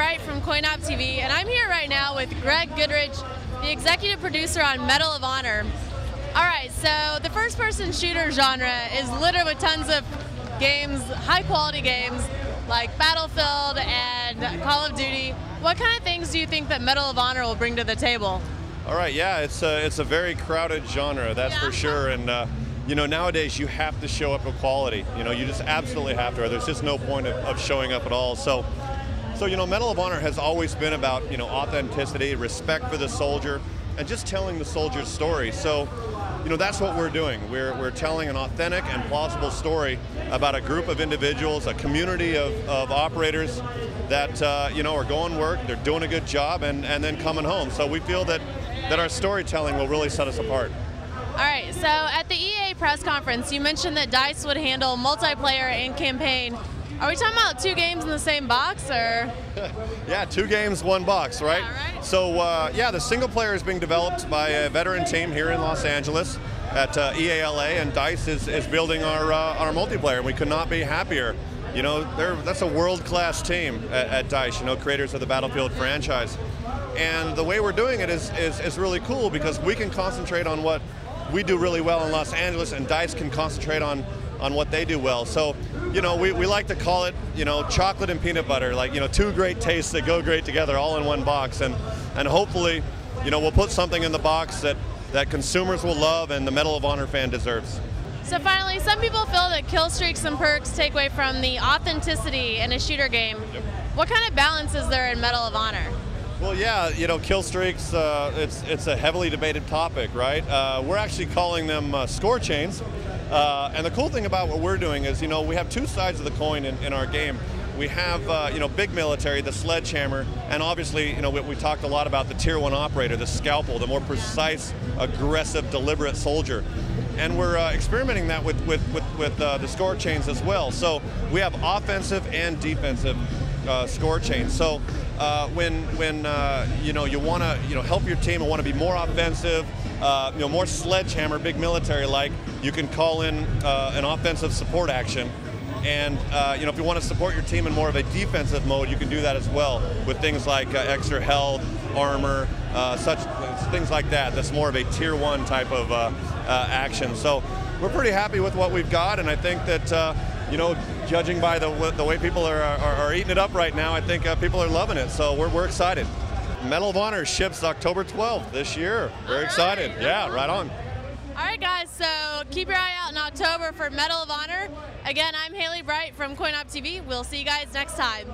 Bright from CoinOpTV, and I'm here right now with Goodrich, the executive producer on Medal of Honor. Alright, so the first-person shooter genre is littered with tons of games, high-quality games, like Battlefield and Call of Duty. What kind of things do you think that Medal of Honor will bring to the table? Alright, yeah, it's a very crowded genre, that's for sure, and you know, nowadays you have to show up with quality. You know, you just absolutely have to, or there's just no point of showing up at all. So you know, Medal of Honor has always been about, you know, authenticity, respect for the soldier, and just telling the soldier's story. So, you know, that's what we're doing. We're telling an authentic and plausible story about a group of individuals, a community of operators that, you know, are going to work, they're doing a good job, and then coming home. So we feel that our storytelling will really set us apart. All right, so at the EA press conference, you mentioned that DICE would handle multiplayer and campaign. Are we talking about 2 games in the same box, or? Yeah, 2 games, 1 box, right? Yeah, right. So, yeah, the single player is being developed by a veteran team here in Los Angeles at EALA, and DICE is building our multiplayer, and we could not be happier. You know, that's a world-class team at DICE, you know, creators of the Battlefield franchise. And the way we're doing it is really cool because we can concentrate on what we do really well in Los Angeles, and DICE can concentrate on what they do well. So, you know, we like to call it, you know, chocolate and peanut butter, like, you know, 2 great tastes that go great together all in one box, and hopefully, you know, we'll put something in the box that consumers will love and the Medal of Honor fan deserves. So finally, some people feel that kill streaks and perks take away from the authenticity in a shooter game. Yep. What kind of balance is there in Medal of Honor? Well, yeah, you know, kill streaks, it's a heavily debated topic, right? We're actually calling them score chains. And the cool thing about what we're doing is, you know, we have 2 sides of the coin in our game. We have, you know, big military, the sledgehammer, and obviously, you know, we talked a lot about the Tier 1 operator, the scalpel, the more precise, aggressive, deliberate soldier. And we're experimenting that with the score chains as well. So we have offensive and defensive score chains. So when you know, you want to, you know, help your team and want to be more offensive, you know, more sledgehammer, big military-like, you can call in an offensive support action. And you know, if you want to support your team in more of a defensive mode, you can do that as well with things like extra health, armor, such things like that. That's more of a Tier 1 type of action. So we're pretty happy with what we've got, and I think that you know, judging by the way people are eating it up right now, I think people are loving it. So we're excited. Medal of Honor ships October 12th this year. Very excited. Yeah, right on. All right, guys, so keep your eye out in October for Medal of Honor. Again, I'm Bright from CoinOpTV. We'll see you guys next time.